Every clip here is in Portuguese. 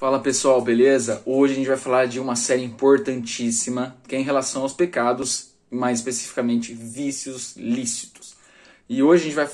Fala pessoal, beleza? Hoje a gente vai falar de uma série importantíssima que é em relação aos pecados, mais especificamente vícios lícitos. E hoje a gente vai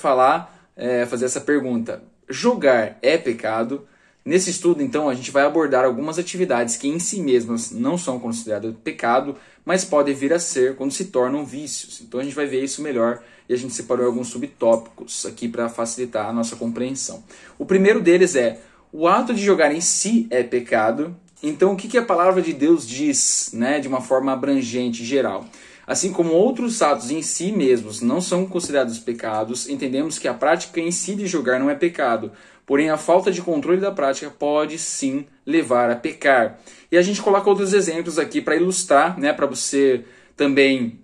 fazer essa pergunta: jogar é pecado? Nesse estudo, então, a gente vai abordar algumas atividades que em si mesmas não são consideradas pecado, mas podem vir a ser quando se tornam vícios. Então a gente vai ver isso melhor e a gente separou alguns subtópicos aqui para facilitar a nossa compreensão. O primeiro deles é: o ato de jogar em si é pecado. Então, o que a palavra de Deus diz, né, de uma forma abrangente, geral? Assim como outros atos em si mesmos não são considerados pecados, entendemos que a prática em si de jogar não é pecado. Porém, a falta de controle da prática pode sim levar a pecar. E a gente coloca outros exemplos aqui para ilustrar, né, para você também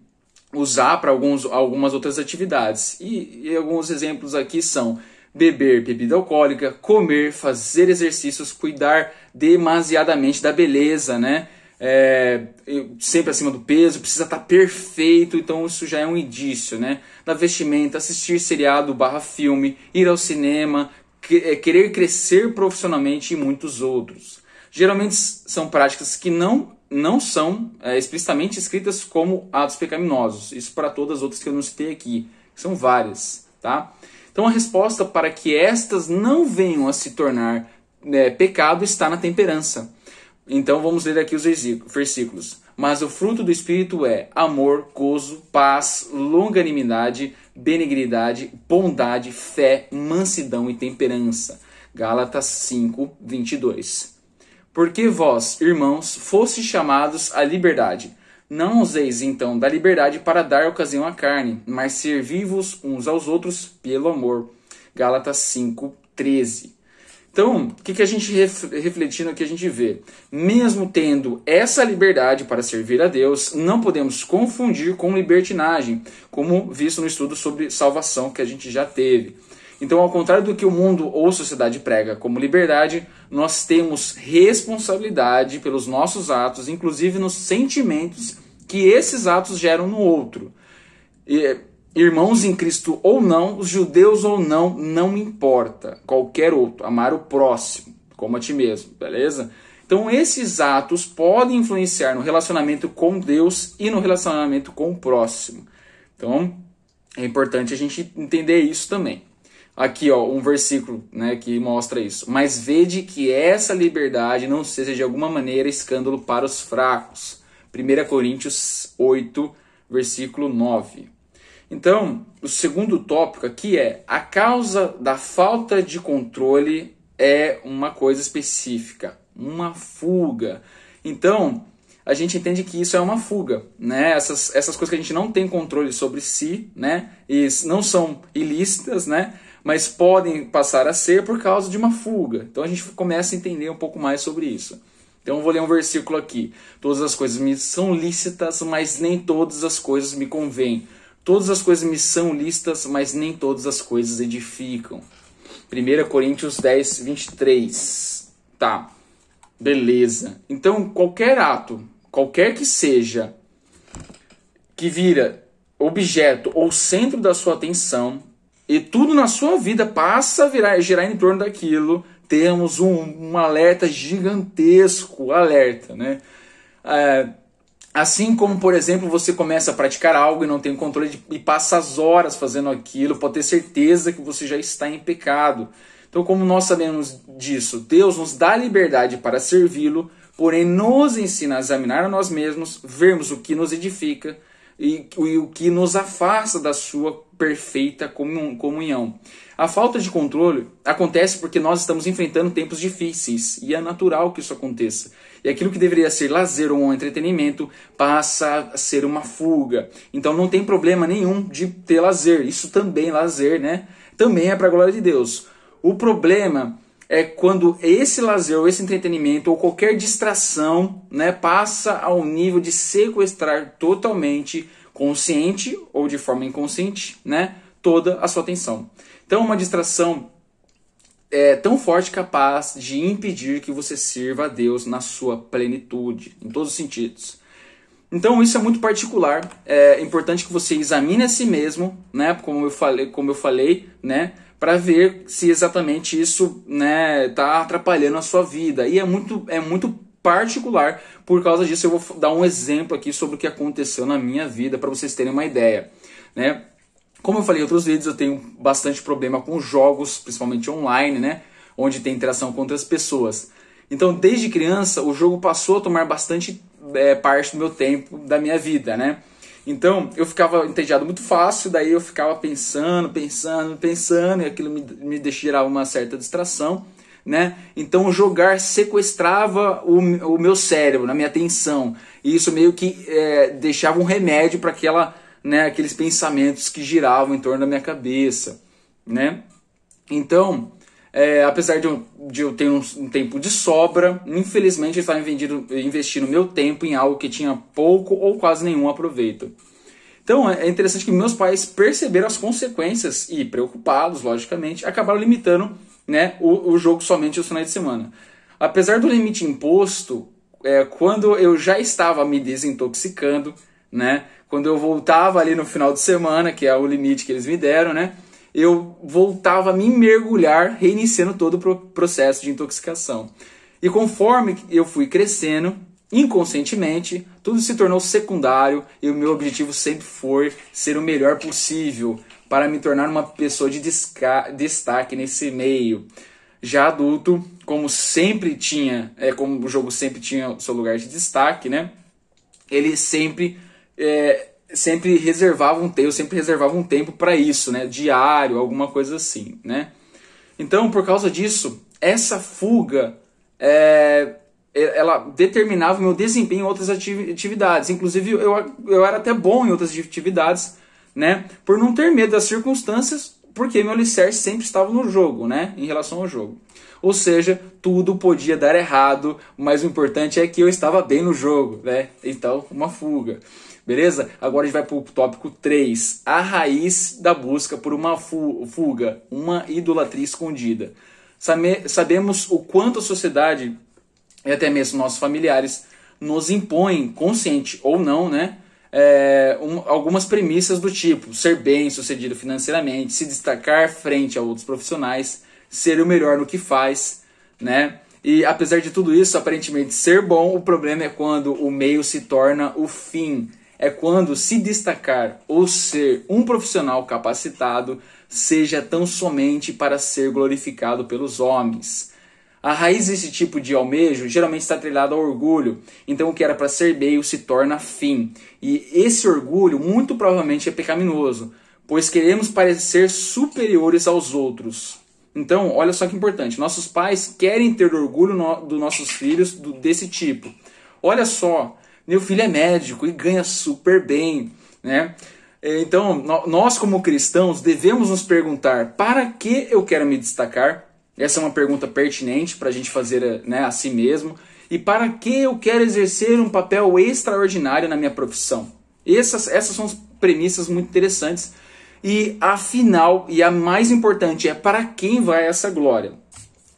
usar para algumas outras atividades. E alguns exemplos aqui são: beber bebida alcoólica, comer, fazer exercícios, cuidar demasiadamente da beleza, né? Sempre acima do peso, precisa estar perfeito, então isso já é um indício, né? Da vestimenta, assistir seriado / filme, ir ao cinema, querer crescer profissionalmente e muitos outros. Geralmente são práticas que não são explicitamente escritas como atos pecaminosos. Isso para todas as outras que eu não citei aqui, que são várias, tá? Então a resposta para que estas não venham a se tornar pecado está na temperança. Então vamos ler aqui os versículos. Mas o fruto do Espírito é amor, gozo, paz, longanimidade, benignidade, bondade, fé, mansidão e temperança. Gálatas 5, 22. Porque vós, irmãos, fostes chamados à liberdade. Não useis então da liberdade para dar ocasião à carne, mas servi-vos uns aos outros pelo amor. Gálatas 5, 13. Então, o que a gente refletindo aqui a gente vê? Mesmo tendo essa liberdade para servir a Deus, não podemos confundir com libertinagem, como visto no estudo sobre salvação que a gente já teve. Então, ao contrário do que o mundo ou sociedade prega como liberdade, nós temos responsabilidade pelos nossos atos, inclusive nos sentimentos que esses atos geram no outro. Irmãos em Cristo ou não, os judeus ou não, não importa. Qualquer outro. Amar o próximo, como a ti mesmo, beleza? Então esses atos podem influenciar no relacionamento com Deus e no relacionamento com o próximo. Então é importante a gente entender isso também. Aqui, ó, um versículo, né, que mostra isso. Mas vede que essa liberdade não seja de alguma maneira escândalo para os fracos. 1 Coríntios 8, versículo 9. Então, o segundo tópico aqui é: a causa da falta de controle é uma coisa específica, uma fuga. Então, a gente entende que isso é uma fuga, né? Essas coisas que a gente não tem controle sobre si, né? E não são ilícitas, né? Mas podem passar a ser por causa de uma fuga. Então a gente começa a entender um pouco mais sobre isso. Então eu vou ler um versículo aqui. Todas as coisas me são lícitas, mas nem todas as coisas me convêm. Todas as coisas me são lícitas, mas nem todas as coisas edificam. 1 Coríntios 10, 23. Tá, beleza. Então qualquer ato, qualquer que seja, que vira objeto ou centro da sua atenção, e tudo na sua vida passa a girar em torno daquilo, temos um alerta gigantesco, né? Assim como, por exemplo, você começa a praticar algo e não tem controle e passa as horas fazendo aquilo, pode ter certeza que você já está em pecado. Então, como nós sabemos disso, Deus nos dá liberdade para servi-lo, porém nos ensina a examinar a nós mesmos, vermos o que nos edifica e o que nos afasta da sua perfeita comunhão. A falta de controle acontece porque nós estamos enfrentando tempos difíceis e é natural que isso aconteça. E aquilo que deveria ser lazer ou um entretenimento passa a ser uma fuga. Então não tem problema nenhum de ter lazer. Isso também, lazer, né? Também é para a glória de Deus. O problema é quando esse lazer ou esse entretenimento ou qualquer distração, né, passa ao nível de sequestrar totalmente, consciente ou de forma inconsciente, né, toda a sua atenção. Então uma distração é tão forte capaz de impedir que você sirva a Deus na sua plenitude, em todos os sentidos. Então isso é muito particular, é importante que você examine a si mesmo, né, como eu falei, né, para ver se exatamente isso, né, tá atrapalhando a sua vida. E é muito particular. Por causa disso, eu vou dar um exemplo aqui sobre o que aconteceu na minha vida para vocês terem uma ideia, né? Como eu falei em outros vídeos, eu tenho bastante problema com jogos, principalmente online, né, onde tem interação com outras pessoas. Então, desde criança, o jogo passou a tomar bastante parte do meu tempo, da minha vida, né? Então, eu ficava entediado muito fácil, daí eu ficava pensando, e aquilo me gerava uma certa distração, né? Então, jogar sequestrava o meu cérebro, a minha atenção, e isso meio que deixava um remédio para aqueles pensamentos que giravam em torno da minha cabeça, né? Então, apesar de eu ter um tempo de sobra, infelizmente eu estava investindo meu tempo em algo que tinha pouco ou quase nenhum aproveito. Então é interessante que meus pais perceberam as consequências e, preocupados, logicamente, acabaram limitando, né, o jogo somente aos finais de semana. Apesar do limite imposto, quando eu já estava me desintoxicando, né, quando eu voltava ali no final de semana, que é o limite que eles me deram, né, eu voltava a me mergulhar, reiniciando todo o processo de intoxicação. E conforme eu fui crescendo, inconscientemente, tudo se tornou secundário e o meu objetivo sempre foi ser o melhor possível para me tornar uma pessoa de destaque nesse meio. Já adulto, como o jogo sempre tinha o seu lugar de destaque, né? Ele sempre reservava um tempo para isso, né? Diário, alguma coisa assim, né? Então, por causa disso, essa fuga ela determinava o meu desempenho em outras atividades. Inclusive, eu era até bom em outras atividades, né? Por não ter medo das circunstâncias, porque meu alicerce sempre estava no jogo, né? Em relação ao jogo. Ou seja, tudo podia dar errado, mas o importante é que eu estava bem no jogo, né? Então, uma fuga. Beleza? Agora a gente vai para o tópico 3. A raiz da busca por uma fuga, uma idolatria escondida. Sabemos o quanto a sociedade e até mesmo nossos familiares nos impõem, consciente ou não, né, algumas premissas do tipo ser bem-sucedido financeiramente, se destacar frente a outros profissionais, ser o melhor no que faz, né? E apesar de tudo isso, aparentemente ser bom, o problema é quando o meio se torna o fim. É quando se destacar ou ser um profissional capacitado seja tão somente para ser glorificado pelos homens. A raiz desse tipo de almejo geralmente está atrelada ao orgulho, então o que era para ser meio se torna fim. E esse orgulho muito provavelmente é pecaminoso, pois queremos parecer superiores aos outros. Então, olha só que importante, nossos pais querem ter orgulho dos nossos filhos desse tipo. Olha só, meu filho é médico e ganha super bem, né? Então, nós como cristãos devemos nos perguntar, para que eu quero me destacar? Essa é uma pergunta pertinente para a gente fazer, né, a si mesmo. E para que eu quero exercer um papel extraordinário na minha profissão? Essas são as premissas muito interessantes. E afinal, e a mais importante, é para quem vai essa glória?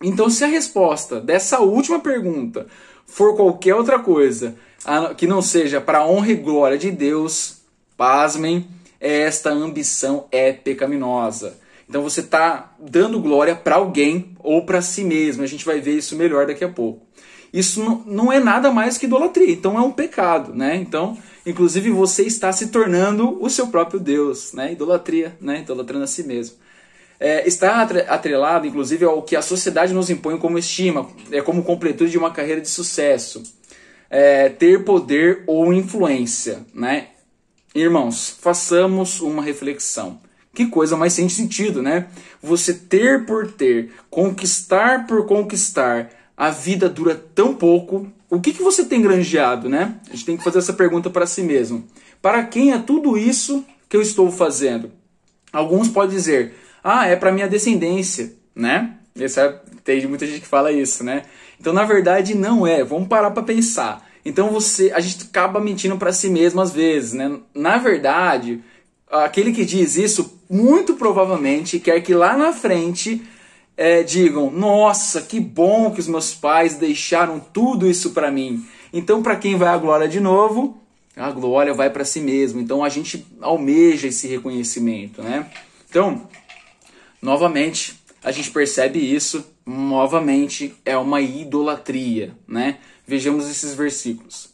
Então, se a resposta dessa última pergunta for qualquer outra coisa, que não seja para a honra e glória de Deus, pasmem, esta ambição é pecaminosa. Então você está dando glória para alguém ou para si mesmo. A gente vai ver isso melhor daqui a pouco. Isso não é nada mais que idolatria, então é um pecado, né? Então, inclusive você está se tornando o seu próprio Deus, né? Idolatria, né? Idolatrando a si mesmo. Está atrelado, inclusive, ao que a sociedade nos impõe como estima, como completude de uma carreira de sucesso. Ter poder ou influência, né? Irmãos, façamos uma reflexão. Que coisa mais sem sentido, né? Você ter por ter, conquistar por conquistar, a vida dura tão pouco. O que você tem granjeado, né? A gente tem que fazer essa pergunta para si mesmo. Para quem é tudo isso que eu estou fazendo? Alguns podem dizer, é para minha descendência, né? Tem muita gente que fala isso, né? Então, na verdade, não é. Vamos parar para pensar. Então, a gente acaba mentindo para si mesmo às vezes, né? Na verdade, aquele que diz isso, muito provavelmente, quer que lá na frente digam, nossa, que bom que os meus pais deixaram tudo isso para mim. Então, para quem vai a glória de novo, a glória vai para si mesmo. Então, a gente almeja esse reconhecimento, né? Então, Novamente, a gente percebe isso, novamente é uma idolatria, né? Vejamos esses versículos.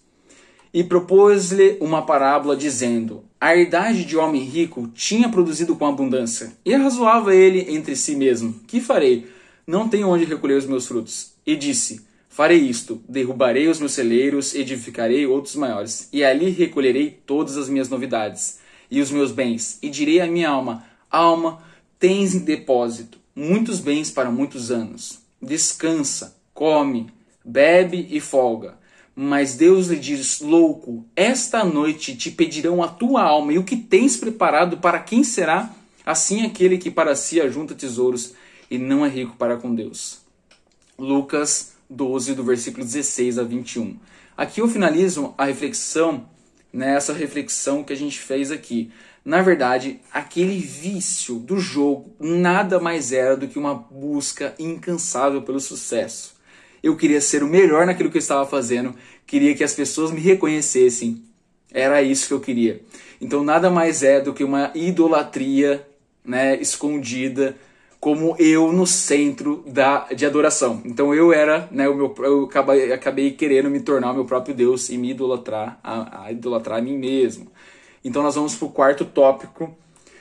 E propôs-lhe uma parábola dizendo: a herdade de homem rico tinha produzido com abundância. E arrazoava ele entre si mesmo: que farei? Não tenho onde recolher os meus frutos. E disse: farei isto, derrubarei os meus celeiros, edificarei outros maiores, e ali recolherei todas as minhas novidades e os meus bens, e direi à minha alma: alma, tens em depósito muitos bens para muitos anos. Descansa, come, bebe e folga. Mas Deus lhe diz: louco, esta noite te pedirão a tua alma, e o que tens preparado para quem será? Assim aquele que para si ajunta tesouros e não é rico para com Deus. Lucas 12, do versículo 16 a 21. Aqui eu finalizo a reflexão, nessa reflexão que a gente fez aqui. Na verdade, aquele vício do jogo nada mais era do que uma busca incansável pelo sucesso. Eu queria ser o melhor naquilo que eu estava fazendo, queria que as pessoas me reconhecessem. Era isso que eu queria. Então nada mais é do que uma idolatria, né, escondida, como eu no centro de adoração. Então eu era, né, eu acabei querendo me tornar o meu próprio Deus e me idolatrar, a idolatrar a mim mesmo. Então nós vamos para o quarto tópico.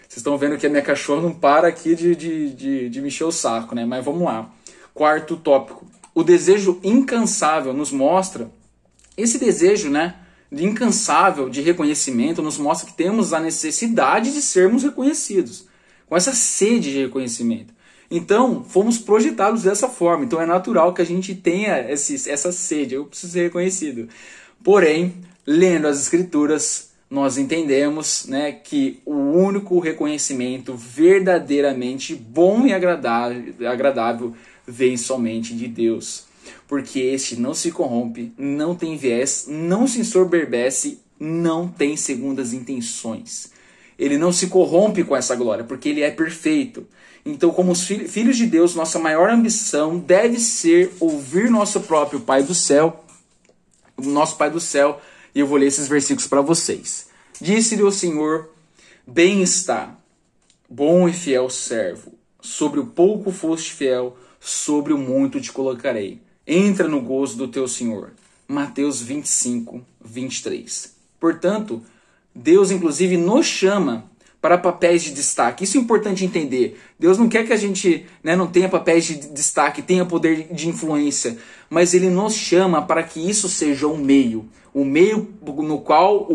Vocês estão vendo que a minha cachorra não para aqui de me encher o saco, né? Mas vamos lá. Quarto tópico. O desejo incansável nos mostra, esse desejo, né, de incansável de reconhecimento nos mostra que temos a necessidade de sermos reconhecidos, com essa sede de reconhecimento. Então, fomos projetados dessa forma. Então é natural que a gente tenha essa sede, eu preciso ser reconhecido. Porém, lendo as Escrituras, nós entendemos, né, que o único reconhecimento verdadeiramente bom e agradável vem somente de Deus. Porque este não se corrompe, não tem viés, não se ensoberbece, não tem segundas intenções. Ele não se corrompe com essa glória, porque ele é perfeito. Então, como os filhos de Deus, nossa maior ambição deve ser ouvir nosso próprio Pai do céu, o nosso Pai do céu, e eu vou ler esses versículos para vocês. Disse-lhe o Senhor: bem está, bom e fiel servo, sobre o pouco foste fiel, sobre o muito te colocarei. Entra no gozo do teu Senhor. Mateus 25, 23. Portanto, Deus inclusive nos chama para papéis de destaque. Isso é importante entender. Deus não quer que a gente, né, não tenha papéis de destaque, tenha poder de influência, mas Ele nos chama para que isso seja o meio no qual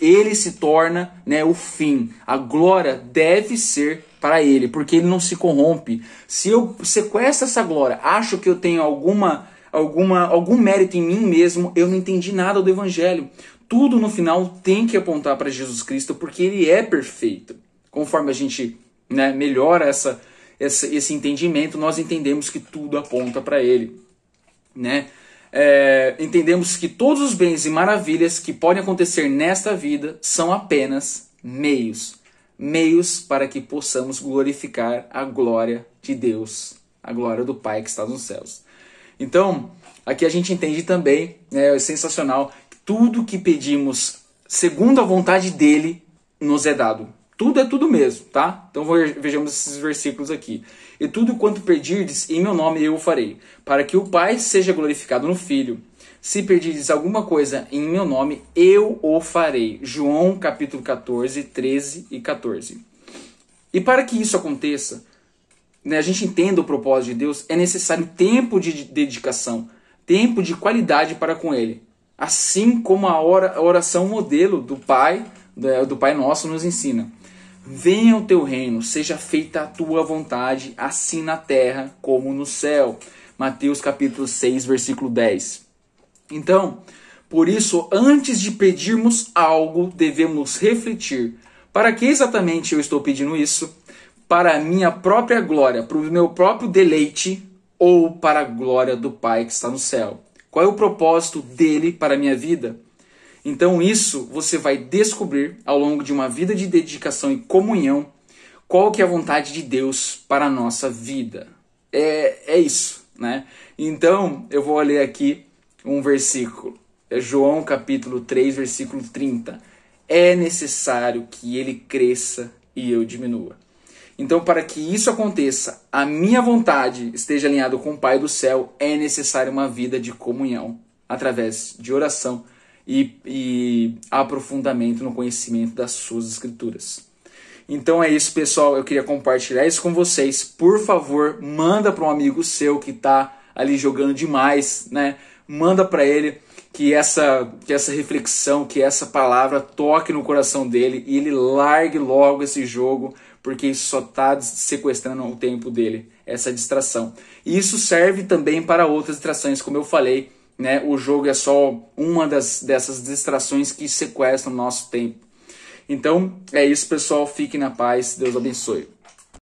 Ele se torna, né, o fim. A glória deve ser para Ele, porque Ele não se corrompe. Se eu sequestro essa glória, acho que eu tenho algum mérito em mim mesmo, eu não entendi nada do Evangelho. Tudo no final tem que apontar para Jesus Cristo, porque Ele é perfeito. Conforme a gente, né, melhora esse entendimento, nós entendemos que tudo aponta para Ele, né? Entendemos que todos os bens e maravilhas que podem acontecer nesta vida são apenas meios para que possamos glorificar a glória de Deus, a glória do Pai que está nos céus. Então, aqui a gente entende também, é sensacional, tudo que pedimos segundo a vontade dele nos é dado. Tudo é tudo mesmo, tá? Então vejamos esses versículos aqui. E tudo quanto pedirdes, em meu nome eu o farei, para que o Pai seja glorificado no Filho. Se pedirdes alguma coisa em meu nome, eu o farei. João capítulo 14, 13 e 14. E para que isso aconteça, né, a gente entenda o propósito de Deus, é necessário tempo de dedicação, tempo de qualidade para com Ele. Assim como a oração modelo do Pai Nosso nos ensina. Venha o teu reino, seja feita a tua vontade, assim na terra como no céu. Mateus capítulo 6, versículo 10. Então, por isso, antes de pedirmos algo, devemos refletir. Para que exatamente eu estou pedindo isso? Para a minha própria glória, para o meu próprio deleite, ou para a glória do Pai que está no céu? Qual é o propósito dele para a minha vida? Então isso você vai descobrir ao longo de uma vida de dedicação e comunhão qual que é a vontade de Deus para a nossa vida. É isso, né? Então eu vou ler aqui um versículo. É João capítulo 3, versículo 30. É necessário que ele cresça e eu diminua. Então, para que isso aconteça, a minha vontade esteja alinhada com o Pai do céu, é necessária uma vida de comunhão, através de oração e aprofundamento no conhecimento das suas escrituras. Então é isso, pessoal. Eu queria compartilhar isso com vocês. Por favor, manda para um amigo seu que está ali jogando demais, né? Manda para ele que essa reflexão, que essa palavra toque no coração dele e ele largue logo esse jogo, porque isso só está sequestrando o tempo dele, essa distração. E isso serve também para outras distrações, como eu falei, né? O jogo é só uma dessas distrações que sequestram o nosso tempo. Então é isso, pessoal. Fiquem na paz. Deus abençoe.